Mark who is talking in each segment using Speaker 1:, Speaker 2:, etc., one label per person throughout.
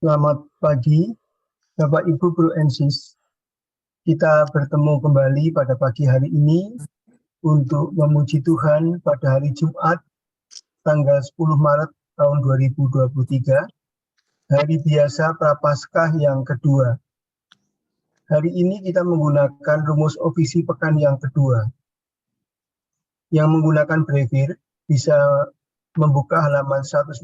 Speaker 1: Selamat pagi, Bapak Ibu Guru and Sis. Kita bertemu kembali pada pagi hari ini untuk memuji Tuhan pada hari Jumat, tanggal 10 Maret tahun 2023, hari biasa Prapaskah yang kedua. Hari ini kita menggunakan rumus ofisi pekan yang kedua. Yang menggunakan brevir bisa membuka halaman 115,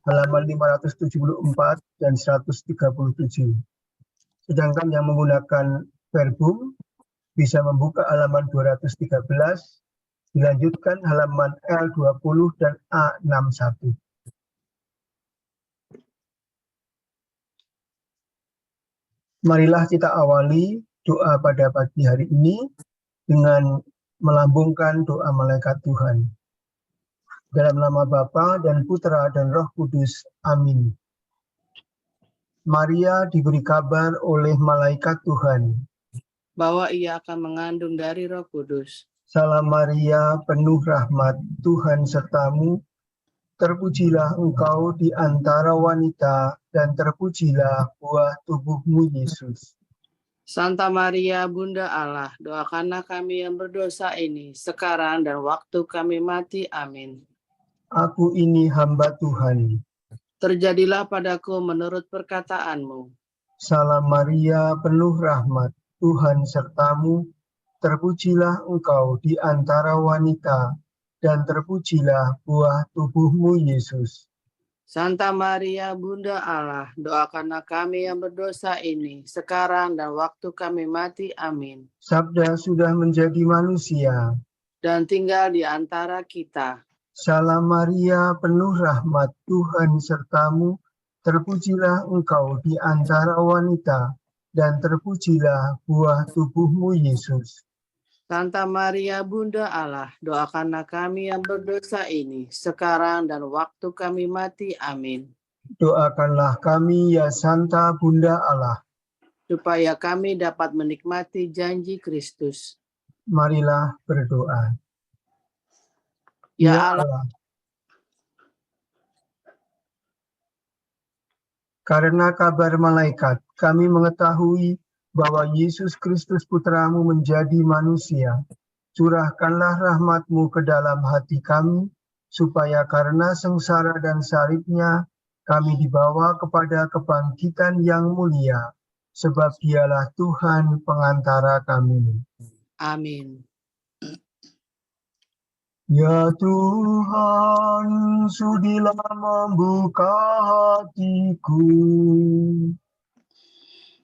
Speaker 1: halaman 574, dan 137. Sedangkan yang menggunakan verbum bisa membuka halaman 213, dilanjutkan halaman L20 dan A61. Marilah kita awali doa pada pagi hari ini dengan melambungkan doa malaikat Tuhan. Dalam nama Bapa dan Putra dan Roh Kudus. Amin. Maria diberi kabar oleh malaikat Tuhan
Speaker 2: bahwa ia akan mengandung dari Roh Kudus.
Speaker 1: Salam Maria, penuh rahmat, Tuhan sertamu. Terpujilah engkau di antara wanita, dan terpujilah buah tubuhmu, Yesus.
Speaker 2: Santa Maria, Bunda Allah, doakanlah kami yang berdosa ini, sekarang dan waktu kami mati. Amin.
Speaker 1: Aku ini hamba Tuhan.
Speaker 2: Terjadilah padaku menurut perkataanmu.
Speaker 1: Salam Maria, penuh rahmat, Tuhan sertamu. Terpujilah engkau di antara wanita, dan terpujilah buah tubuhmu, Yesus.
Speaker 2: Santa Maria, Bunda Allah, doakanlah kami yang berdosa ini, sekarang dan waktu kami mati. Amin.
Speaker 1: Sabda sudah menjadi manusia
Speaker 2: dan tinggal di antara kita.
Speaker 1: Salam Maria, penuh rahmat, Tuhan sertamu. Terpujilah engkau di antara wanita, dan terpujilah buah tubuhmu, Yesus.
Speaker 2: Santa Maria, Bunda Allah, doakanlah kami yang berdosa ini, sekarang dan waktu kami mati. Amin.
Speaker 1: Doakanlah kami, ya Santa Bunda Allah,
Speaker 2: supaya kami dapat menikmati janji Kristus.
Speaker 1: Marilah berdoa.
Speaker 2: Ya Allah,
Speaker 1: karena kabar malaikat, kami mengetahui bahwa Yesus Kristus Putramu menjadi manusia. Curahkanlah rahmat-Mu ke dalam hati kami, supaya karena sengsara dan salibnya, kami dibawa kepada kebangkitan yang mulia, sebab Dialah Tuhan pengantara kami.
Speaker 2: Amin.
Speaker 1: Ya Tuhan, sudilah membuka hatiku,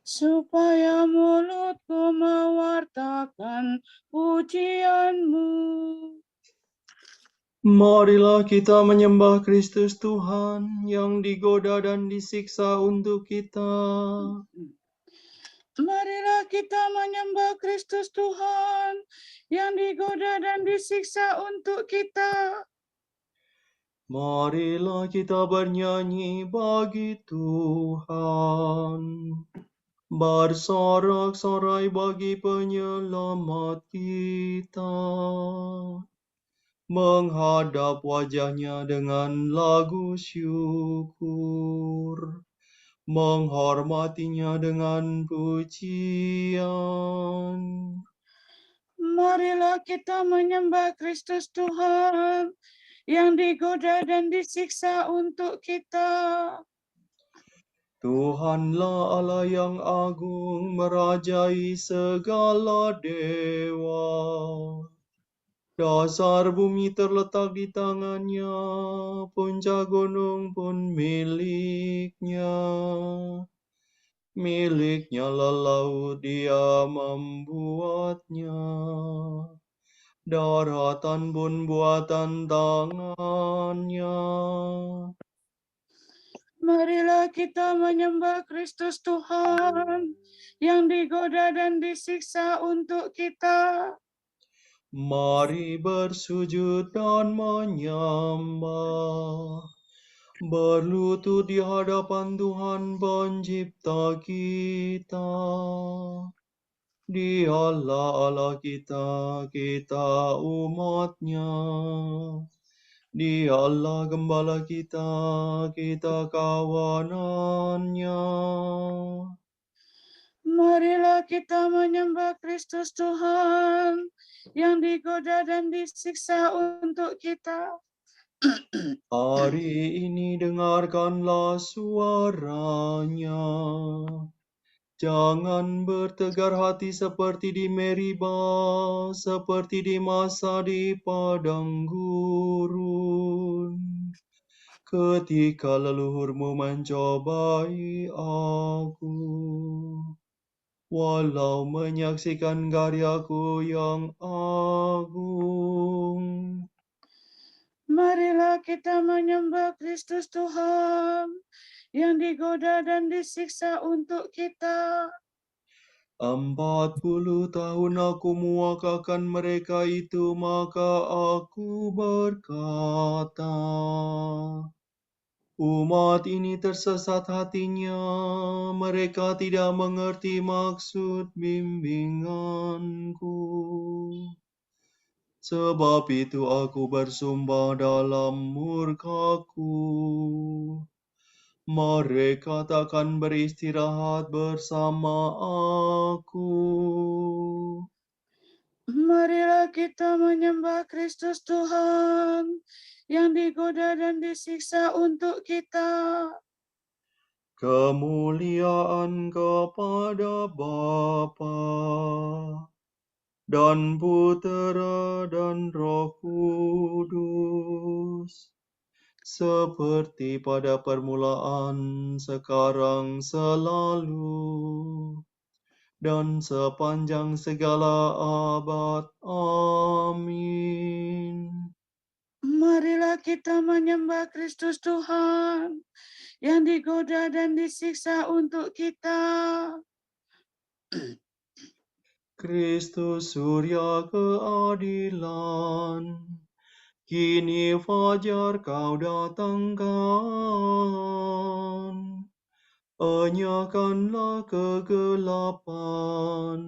Speaker 2: supaya mulutku mewartakan pujian-Mu.
Speaker 3: Marilah kita menyembah Kristus Tuhan yang digoda dan disiksa untuk kita.
Speaker 2: Marilah kita menyembah Kristus Tuhan yang digoda dan disiksa untuk kita.
Speaker 3: Marilah kita bernyanyi bagi Tuhan, bersorak-sorai bagi penyelamat kita, menghadap wajah-Nya dengan lagu syukur, menghormatinya dengan pujian.
Speaker 2: Marilah kita menyembah Kristus Tuhan yang digoda dan disiksa untuk kita.
Speaker 3: Tuhanlah Allah yang agung, merajai segala dewa. Dasar bumi terletak di tangan-Nya, puncak gunung pun milik-Nya. Milik-Nya lah laut, Dia membuatnya. Daratan pun buatan tangan-Nya.
Speaker 2: Marilah kita menyembah Kristus Tuhan yang digoda dan disiksa untuk kita.
Speaker 3: Mari bersujud dan menyembah, berlutut di hadapan Tuhan Pencipta kita. Dialah Allah kita, kita umat-Nya. Dialah gembala kita, kita kawanannya.
Speaker 2: Marilah kita menyembah Kristus Tuhan yang digoda dan disiksa untuk kita.
Speaker 3: Hari ini dengarkanlah suaranya. Jangan bertegar hati seperti di Meriba, seperti di masa di padang gurun. Ketika leluhurmu mencobai aku, walau menyaksikan karyaku yang agung.
Speaker 2: Marilah kita menyembah Kristus Tuhan yang digoda dan disiksa untuk kita.
Speaker 3: 40 tahun aku muakakan mereka itu, maka aku berkata, umat ini tersesat hatinya, mereka tidak mengerti maksud bimbinganku. Sebab itu aku bersumpah dalam murkaku, mereka takkan beristirahat bersama aku.
Speaker 2: Marilah kita menyembah Kristus Tuhan yang digoda dan disiksa untuk kita.
Speaker 3: Kemuliaan kepada Bapa dan Putera dan Roh Kudus, seperti pada permulaan, sekarang, selalu, dan sepanjang segala abad. Amin.
Speaker 2: Marilah kita menyembah Kristus Tuhan yang digoda dan disiksa untuk kita.
Speaker 3: Kristus surya keadilan, kini fajar kau datangkan. Enyahkanlah kegelapan,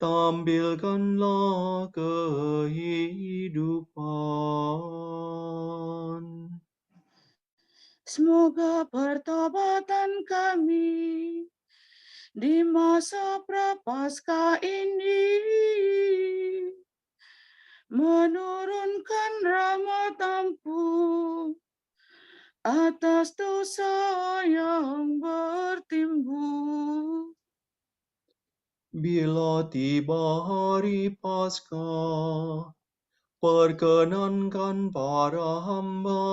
Speaker 3: tampilkanlah kehidupan.
Speaker 2: Semoga pertobatan kami di masa prapaskah ini menurunkan rahmat ampun atas dosa yang bertimbul.
Speaker 3: Bila tiba hari Paskah, perkenankan para hamba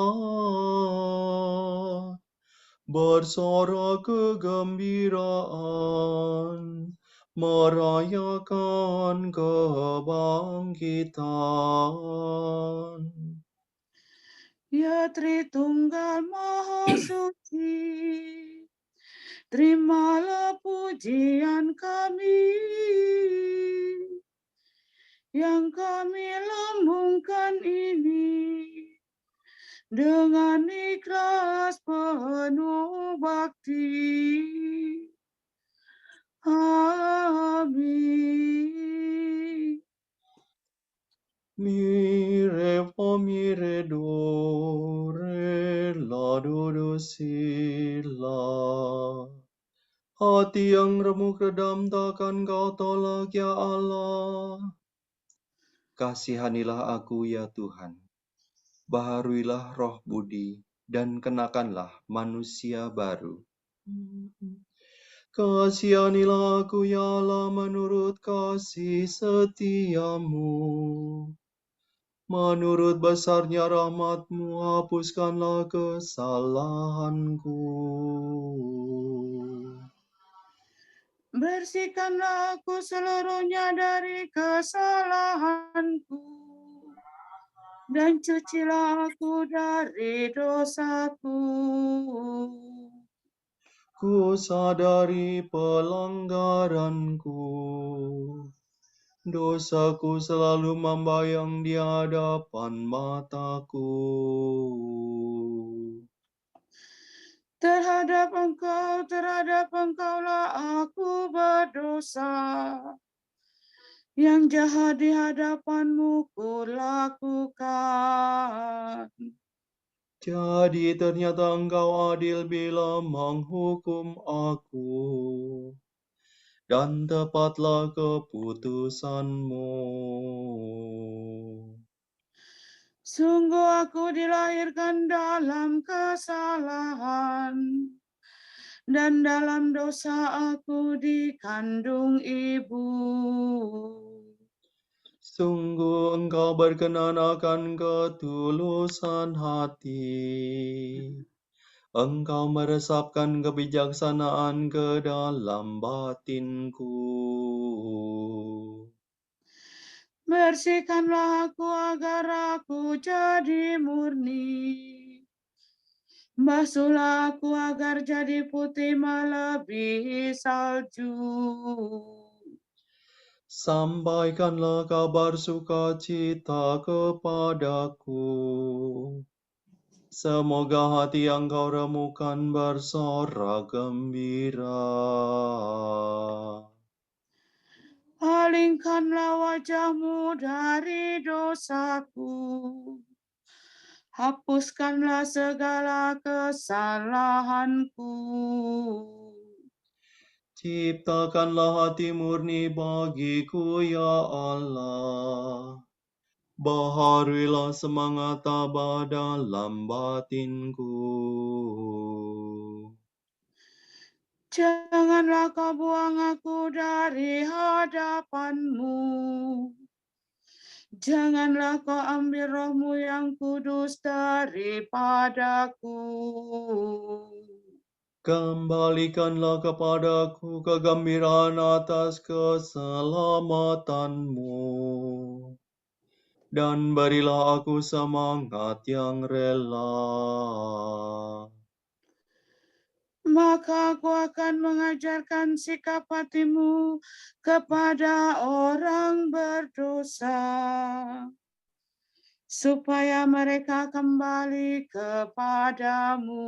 Speaker 3: bersorak kegembiraan, merayakan kebangkitan.
Speaker 2: Ya Tritunggal Maha Suci, terimalah pujian kami yang kami lambungkan ini dengan ikhlas penuh bakti. Amin.
Speaker 3: Mire fa mire do re la do si la. Hati yang remuk redam takkan kau tolak ya Allah. Kasihanilah aku ya Tuhan. Baharuilah roh budi dan kenakanlah manusia baru. Kasihanilah aku ya Allah menurut kasih setiamu. Menurut besarnya rahmat-Mu, hapuskanlah kesalahanku.
Speaker 2: Bersihkanlah aku seluruhnya dari kesalahanku, dan cucilah aku dari dosaku.
Speaker 3: Ku sadari pelanggaranku, dosaku selalu membayang di hadapan mataku.
Speaker 2: Terhadap Engkaulah aku berdosa, Yang jahat di hadapanmu kulakukan.
Speaker 3: Jadi ternyata Engkau adil bila menghukum aku, dan tepatlah keputusanmu.
Speaker 2: Sungguh aku dilahirkan dalam kesalahan, dan dalam dosa aku dikandung ibu.
Speaker 3: Sungguh Engkau berkenan akan ketulusan hati. Engkau meresapkan kebijaksanaan ke dalam batinku.
Speaker 2: Bersihkanlah aku agar aku jadi murni. Basuhlah aku agar jadi putih melebihi salju.
Speaker 3: Sampaikanlah kabar sukacita kepadaku. Semoga hati yang kau remukan bersorak gembira.
Speaker 2: Palingkanlah wajahmu dari dosaku. Hapuskanlah segala kesalahanku.
Speaker 3: Ciptakanlah hati murni bagiku, ya Allah. Baharuilah semangat tabah dalam batinku.
Speaker 2: Janganlah kau buang aku dari hadapanmu. Janganlah kau ambil rohmu yang kudus daripadaku.
Speaker 3: Kembalikanlah kepadaku kegembiraan atas keselamatanmu. Dan berilah aku semangat yang rela.
Speaker 2: Maka aku akan mengajarkan sikap hatimu kepada orang berdosa, supaya mereka kembali kepadamu.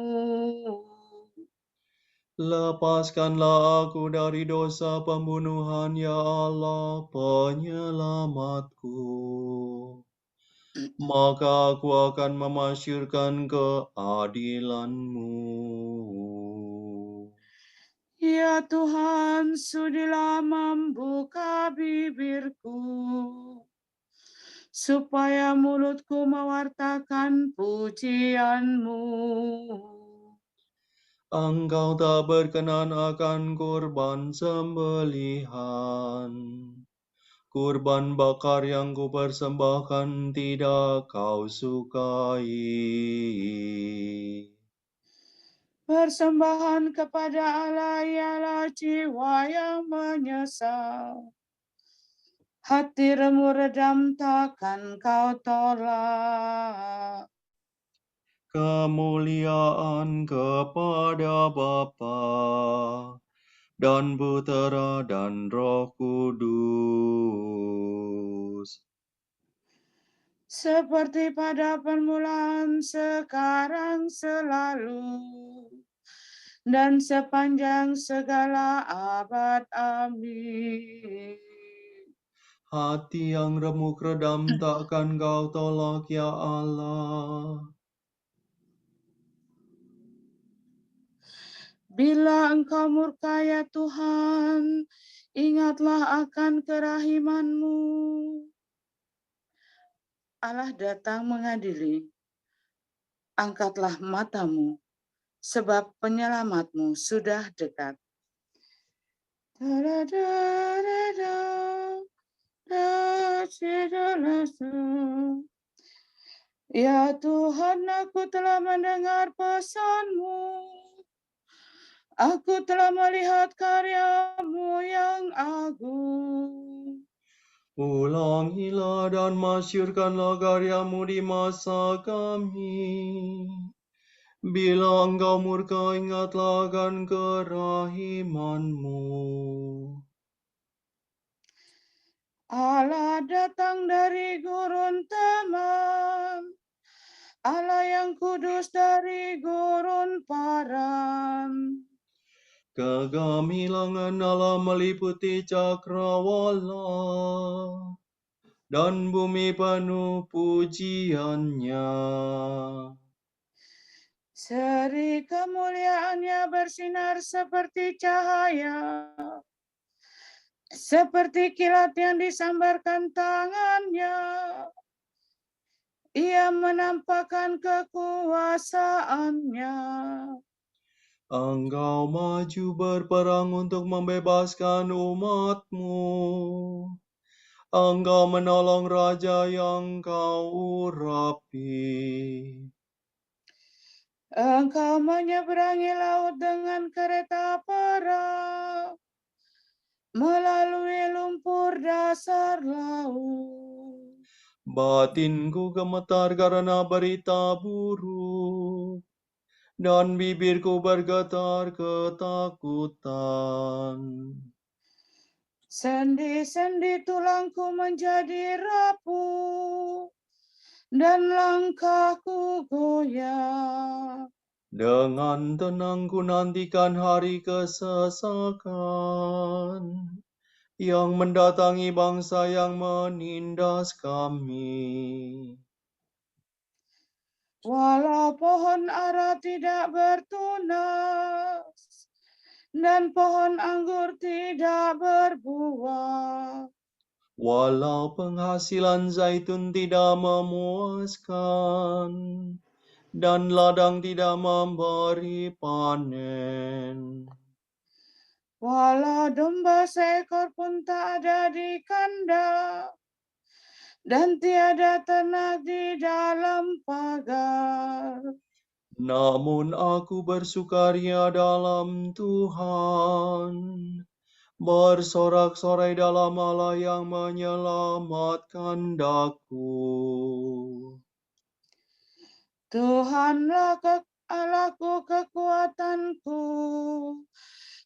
Speaker 3: Lepaskanlah aku dari dosa pembunuhan, ya Allah, penyelamatku. Maka aku akan memasyurkan keadilan-Mu.
Speaker 2: Ya Tuhan, sudilah membuka bibirku, supaya mulutku mewartakan pujian-Mu.
Speaker 3: Engkau tak berkenan akan kurban sembelihan. Kurban bakar yang kupersembahkan tidak kau sukai.
Speaker 2: Persembahan kepada Allah ialah jiwa yang menyesal. Hati remuk redam takkan kau tolak.
Speaker 3: Kemuliaan kepada Bapa dan Putera dan Roh Kudus.
Speaker 2: Seperti pada permulaan, sekarang, selalu, dan sepanjang segala abad. Amin.
Speaker 3: Hati yang remuk redam takkan kau tolak, ya Allah.
Speaker 2: Bila engkau murka, ya Tuhan, ingatlah akan kerahiman-Mu. Allah datang mengadili. Angkatlah matamu, sebab penyelamat-Mu sudah dekat. Ya Tuhan, aku telah mendengar pesan-Mu. Aku telah melihat karya-Mu yang agung.
Speaker 3: Ulangilah dan masyurkanlah karya-Mu di masa kami. Bila engkau murka, ingatlah akan kerahiman-Mu.
Speaker 2: Allah datang dari gurun Teman, Allah yang kudus dari gurun Paran.
Speaker 3: Kegemilangan Allah meliputi cakrawala, dan bumi penuh pujiannya.
Speaker 2: Seri kemuliaannya bersinar seperti cahaya, seperti kilat yang disambarkan tangannya. Ia menampakkan kekuasaannya.
Speaker 3: Engkau maju berperang untuk membebaskan umat-Mu. Engkau menolong raja yang Kau urapi.
Speaker 2: Engkau menyeberangi laut dengan kereta perang, melalui lumpur dasar laut.
Speaker 3: Batinku gemetar karena berita buruk, dan bibirku bergetar ketakutan.
Speaker 2: Sendi-sendi tulangku menjadi rapuh, dan langkahku goyah.
Speaker 3: Dengan tenang ku nantikan hari kesesakan yang mendatangi bangsa yang menindas kami.
Speaker 2: Walau pohon ara tidak bertunas, dan pohon anggur tidak berbuah,
Speaker 3: Walau penghasilan zaitun tidak memuaskan, dan ladang tidak memberi panen.
Speaker 2: walau domba seekor pun tak ada di kandang, dan tiada ternak di dalam pagar.
Speaker 3: Namun aku bersukaria dalam Tuhan, bersorak-sorai dalam Allah yang menyelamatkan daku.
Speaker 2: Tuhanlah Allahku, kekuatanku,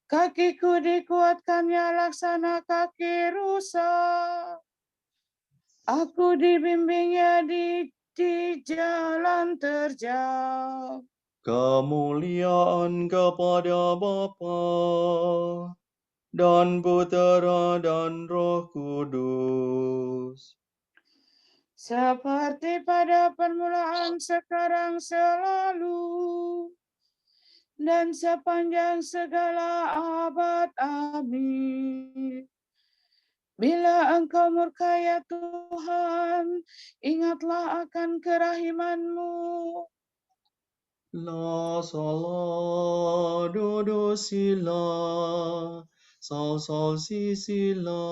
Speaker 2: kakiku dikuatkannya laksana kaki rusa. Aku dibimbingnya di jalan terjal.
Speaker 3: Kemuliaan kepada Bapa dan Putera dan Roh Kudus.
Speaker 2: Seperti pada permulaan, sekarang, selalu, dan sepanjang segala abad. Amin. Bila Engkau murka ya Tuhan, ingatlah akan kerahiman-Mu.
Speaker 3: La sala do si la, sol si la.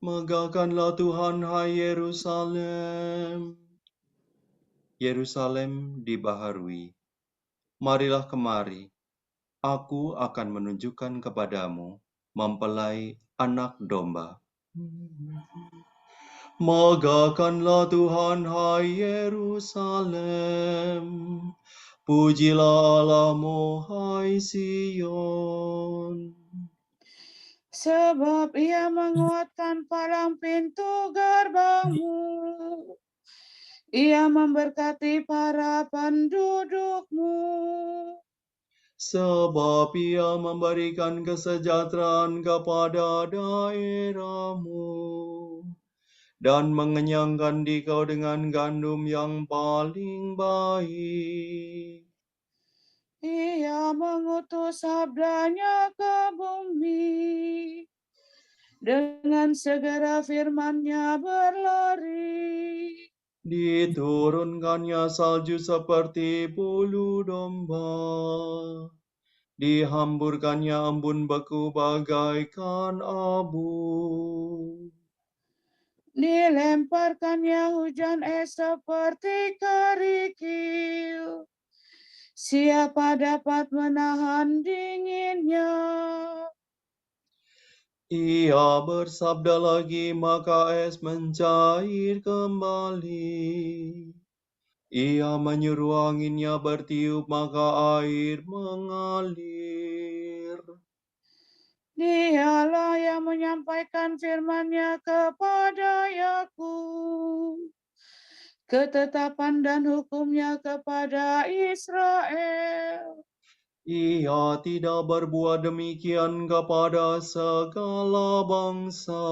Speaker 3: Megahkanlah Tuhan, hai Yerusalem. Yerusalem dibaharui. Marilah kemari, aku akan menunjukkan kepadamu mempelai anak domba. Megahkanlah Tuhan, hai Yerusalem. Pujilah Allahmu, hai Sion.
Speaker 2: Sebab Ia menguatkan palang pintu gerbangmu. Ia memberkati para pendudukmu.
Speaker 3: Sebab Ia memberikan kesejahteraan kepada daerahmu, dan mengenyangkan dikau dengan gandum yang paling baik.
Speaker 2: Ia mengutus sabdanya ke bumi, dengan segera firman-Nya berlari.
Speaker 3: Diturunkannya salju seperti bulu domba, dihamburkannya embun beku bagaikan abu.
Speaker 2: Dilemparkannya hujan es seperti kerikil. Siapa dapat menahan dinginnya?
Speaker 3: Ia bersabda lagi, maka es mencair kembali. Ia menyuruh anginnya bertiup, maka air mengalir.
Speaker 2: Dialah yang menyampaikan firman-Nya kepada Yakub, ketetapan dan hukum-Nya kepada Israel.
Speaker 3: Ia tidak berbuat demikian kepada segala bangsa.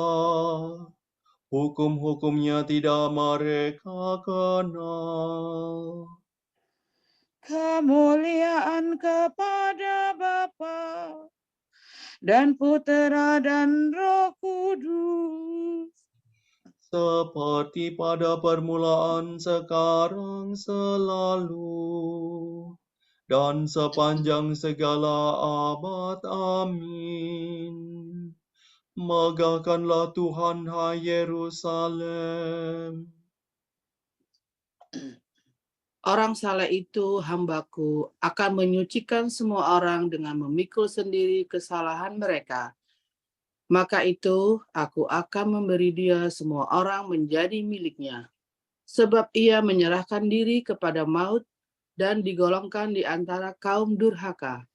Speaker 3: Hukum-hukumnya tidak mereka kenal.
Speaker 4: Kemuliaan kepada Bapa dan Putera dan Roh Kudus.
Speaker 3: Seperti pada permulaan, sekarang, selalu, dan sepanjang segala abad. Amin. Megahkanlah Tuhan, hai Yerusalem.
Speaker 2: Orang saleh itu, hambaku, akan menyucikan semua orang dengan memikul sendiri kesalahan mereka. Maka itu, aku akan memberi dia semua orang menjadi miliknya. Sebab ia menyerahkan diri kepada maut dan digolongkan di antara kaum durhaka.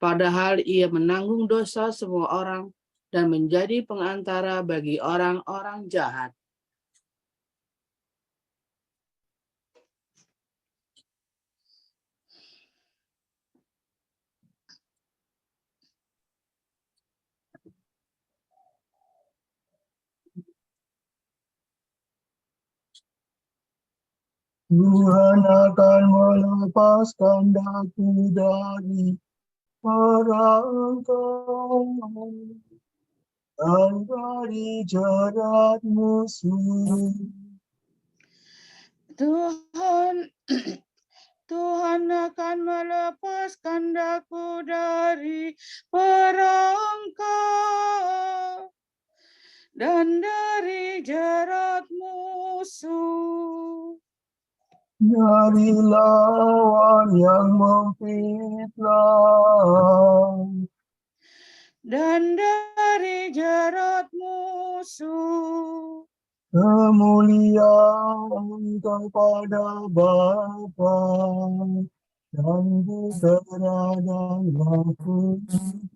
Speaker 2: Padahal ia menanggung dosa semua orang dan menjadi pengantara bagi orang-orang jahat.
Speaker 1: Tuhan akan melepaskan daku dari perangkap dan dari jerat musuh.
Speaker 4: Tuhan akan melepaskan daku dari perangkap dan dari jerat musuh.
Speaker 1: Dari lawan yang memfitnah
Speaker 4: Dan dari jerat musuh.
Speaker 1: kemuliaan kepada Bapa dan Putera dan Roh Kudus.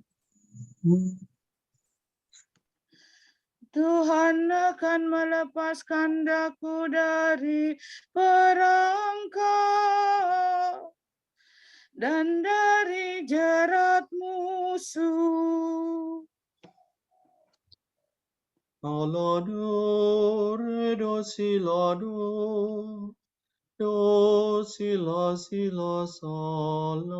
Speaker 4: Tuhan akan melepaskan daku dari perangkap dan dari jerat musuh.
Speaker 3: Alado, redo, silado, do, sila, sila, salah.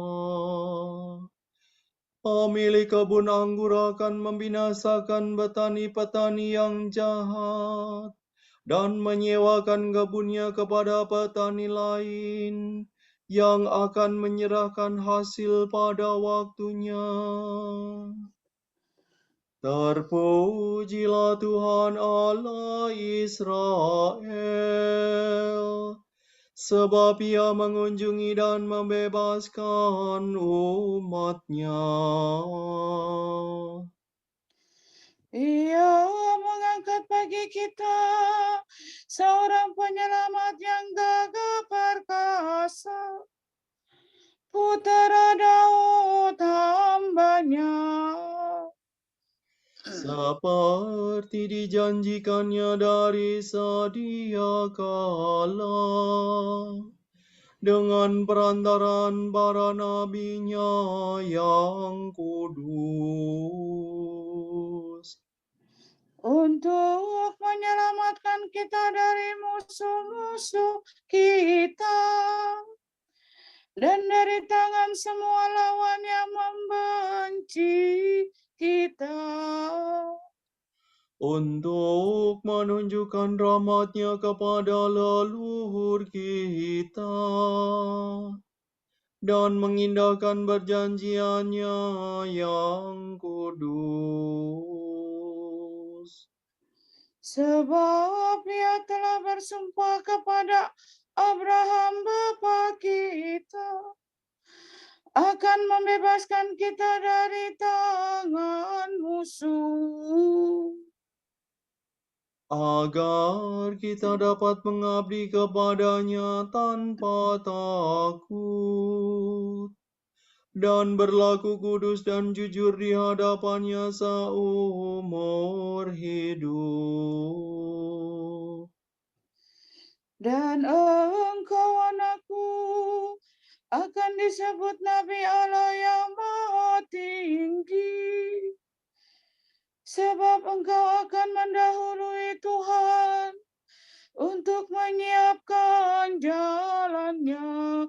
Speaker 3: Pemilik kebun anggur akan membinasakan petani-petani yang jahat dan menyewakan kebunnya kepada petani lain yang akan menyerahkan hasil pada waktunya. Terpujilah Tuhan Allah Israel, sebab ia mengunjungi dan membebaskan umat-Nya.
Speaker 4: Ia mengangkat bagi kita seorang penyelamat yang gagah perkasa, Putera Daud hamba-Nya.
Speaker 3: Seperti dijanjikannya dari sedia kala, dengan perantaraan para nabi-Nya yang kudus.
Speaker 4: Untuk menyelamatkan kita dari musuh-musuh kita dan dari tangan semua lawan yang membenci kita.
Speaker 3: Untuk menunjukkan rahmat-Nya kepada leluhur kita dan mengindahkan perjanjian-Nya yang kudus.
Speaker 4: Sebab Ia telah bersumpah kepada Abraham bapa kita akan membebaskan kita dari tangan musuh,
Speaker 3: agar kita dapat mengabdi kepada-Nya tanpa takut dan berlaku kudus dan jujur di hadapan-Nya seumur hidup.
Speaker 4: dan engkau anakku akan disebut Nabi Allah yang Maha Tinggi. Sebab engkau akan mendahului Tuhan untuk menyiapkan jalannya.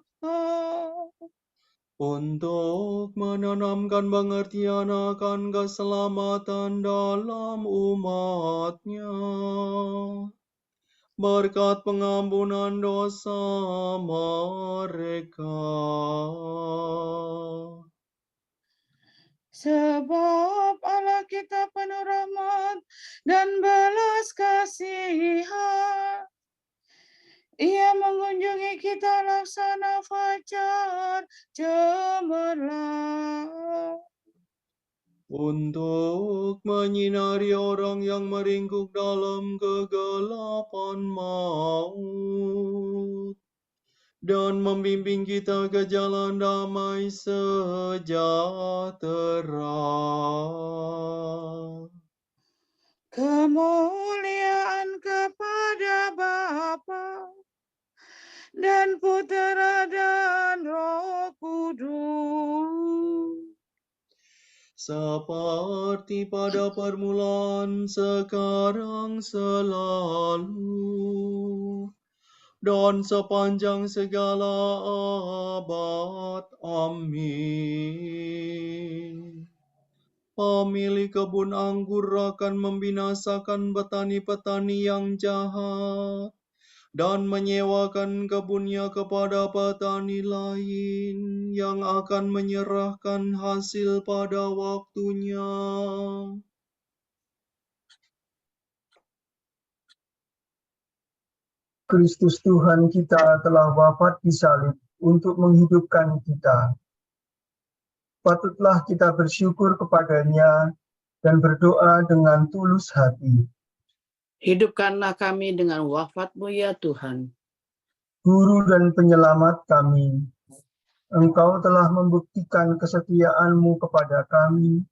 Speaker 3: Untuk menanamkan pengertian akan keselamatan dalam umatnya. Berkat pengampunan dosa mereka.
Speaker 4: Sebab Allah kita penuh rahmat dan belas kasihan. Ia mengunjungi kita laksana fajar cemerlang.
Speaker 3: Untuk menyinari orang yang meringkuk dalam kegelapan maut. Dan membimbing kita ke jalan damai sejahtera.
Speaker 4: Kemuliaan kepada Bapa dan Putera dan Roh Kudus.
Speaker 3: Seperti pada permulaan, sekarang, selalu, dan sepanjang segala abad. Amin. Pemilik kebun anggur akan membinasakan petani-petani yang jahat dan menyewakan kebunnya kepada petani lain yang akan menyerahkan hasil pada waktunya.
Speaker 1: Kristus Tuhan kita telah wafat di salib untuk menghidupkan kita. Patutlah kita bersyukur kepadanya dan berdoa dengan tulus hati.
Speaker 2: Hidupkanlah kami dengan wafat-Mu ya Tuhan.
Speaker 1: Guru dan penyelamat kami, Engkau telah membuktikan kesetiaan-Mu kepada kami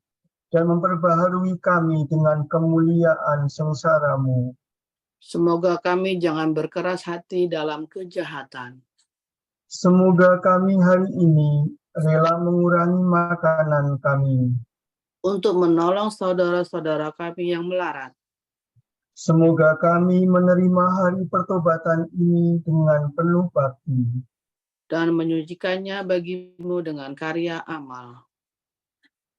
Speaker 1: dan memperbaharui kami dengan kemuliaan sengsara-Mu.
Speaker 2: Semoga kami jangan berkeras hati dalam kejahatan.
Speaker 1: Semoga kami hari ini rela mengurangi makanan kami.
Speaker 2: Untuk menolong saudara-saudara kami yang melarat.
Speaker 1: Semoga kami menerima hari pertobatan ini dengan penuh bakti.
Speaker 2: Dan menyucikannya bagimu dengan karya amal.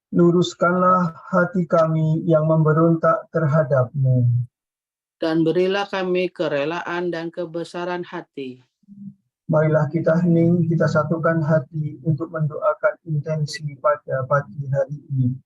Speaker 1: Luruskanlah hati kami yang memberontak terhadap-Mu.
Speaker 2: Dan berilah kami kerelaan dan kebesaran hati.
Speaker 1: Marilah kita hening, kita satukan hati untuk mendoakan intensi pada pagi hari ini.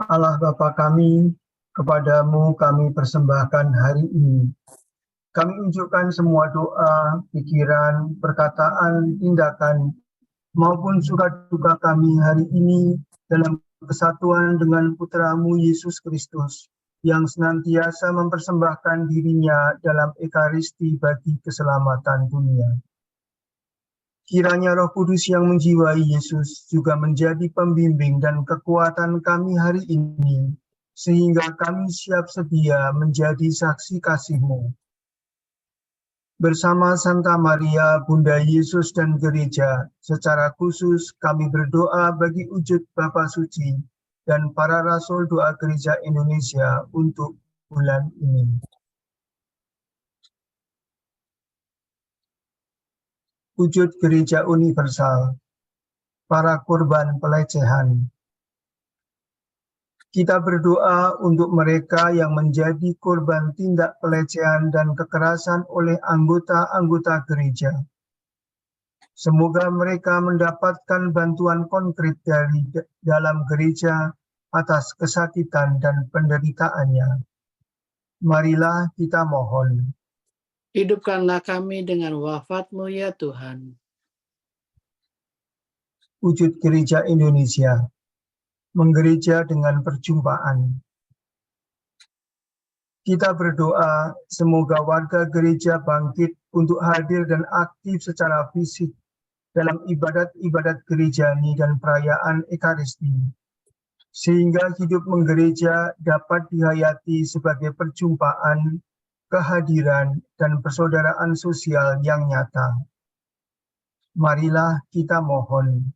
Speaker 1: Allah Bapa kami, kepadamu kami persembahkan hari ini. Kami unjukkan semua doa, pikiran, perkataan, tindakan, maupun suka-duka kami hari ini dalam kesatuan dengan Putra-Mu Yesus Kristus, yang senantiasa mempersembahkan dirinya dalam Ekaristi bagi keselamatan dunia. Kiranya Roh Kudus yang menjiwai Yesus juga menjadi pembimbing dan kekuatan kami hari ini, sehingga kami siap sedia menjadi saksi kasih-Mu. Bersama Santa Maria, Bunda Yesus dan Gereja, secara khusus kami berdoa bagi wujud Bapa Suci dan para Rasul Doa Gereja Indonesia untuk bulan ini. Wujud Gereja Universal, para korban pelecehan. Kita berdoa untuk mereka yang menjadi korban tindak pelecehan dan kekerasan oleh anggota-anggota gereja. Semoga mereka mendapatkan bantuan konkret dari dalam gereja atas kesakitan dan penderitaannya. Marilah kita mohon.
Speaker 2: Hidupkanlah kami dengan wafat-Mu ya Tuhan.
Speaker 1: Wujud Gereja Indonesia, menggereja dengan perjumpaan. Kita berdoa semoga warga gereja bangkit untuk hadir dan aktif secara fisik dalam ibadat-ibadat gerejani dan perayaan Ekaristi, sehingga hidup menggereja dapat dihayati sebagai perjumpaan, kehadiran, dan persaudaraan sosial yang nyata. Marilah kita mohon.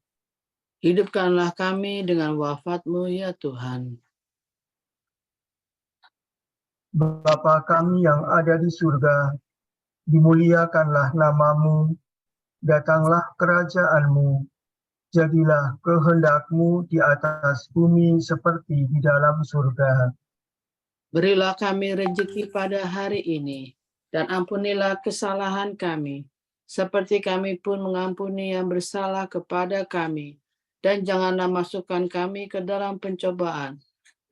Speaker 2: Hidupkanlah kami dengan wafat-Mu ya Tuhan.
Speaker 1: Bapa kami yang ada di surga, dimuliakanlah nama-Mu, datanglah kerajaan-Mu, jadilah kehendak-Mu di atas bumi seperti di dalam surga.
Speaker 2: Berilah kami rezeki pada hari ini, dan ampunilah kesalahan kami, seperti kami pun mengampuni yang bersalah kepada kami. Dan janganlah masukkan kami ke dalam pencobaan,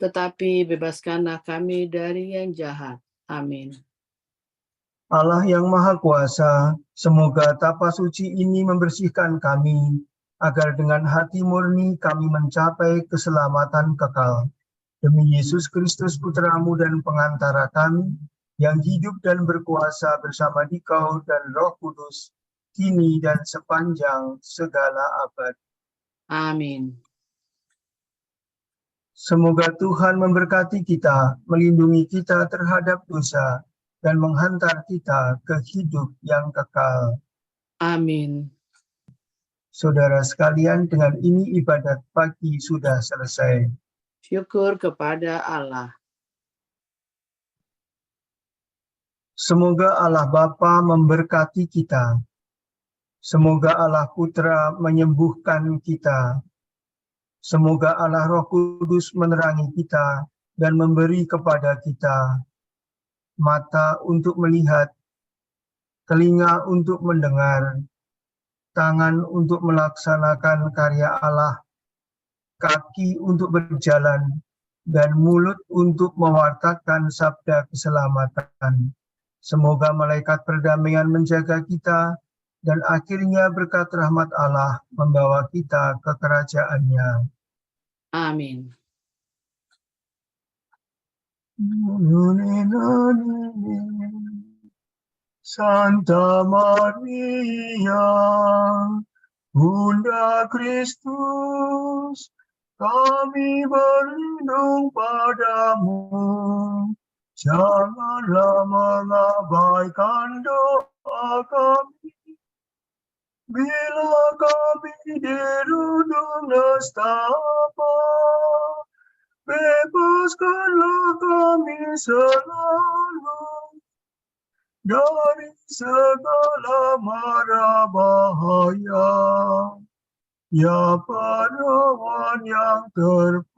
Speaker 2: tetapi bebaskanlah kami dari yang jahat. Amin.
Speaker 1: Allah yang Maha Kuasa, semoga tapa suci ini membersihkan kami, agar dengan hati murni kami mencapai keselamatan kekal. Demi Yesus Kristus Putra-Mu dan pengantara kami, yang hidup dan berkuasa bersama Dikau dan Roh Kudus, kini dan sepanjang segala abad.
Speaker 2: Amin.
Speaker 1: Semoga Tuhan memberkati kita, melindungi kita terhadap dosa, dan menghantar kita ke hidup yang kekal.
Speaker 2: Amin.
Speaker 1: Saudara sekalian, dengan ini ibadat pagi sudah selesai.
Speaker 2: Syukur kepada Allah.
Speaker 1: Semoga Allah Bapa memberkati kita. Semoga Allah Putra menyembuhkan kita. Semoga Allah Roh Kudus menerangi kita dan memberi kepada kita mata untuk melihat, telinga untuk mendengar, tangan untuk melaksanakan karya Allah, kaki untuk berjalan, dan mulut untuk mewartakan sabda keselamatan. Semoga malaikat perdamaian menjaga kita, dan akhirnya berkat rahmat Allah membawa kita ke kerajaan-Nya.
Speaker 2: Amin.
Speaker 1: Santa Maria, Bunda Kristus, kami berlindung padamu. Janganlah mengabaikan doa kami, bila kami dirundung nestapa. Bebaskanlah kami selalu dari segala mara bahaya. Ya Pahlawan yang terpuji,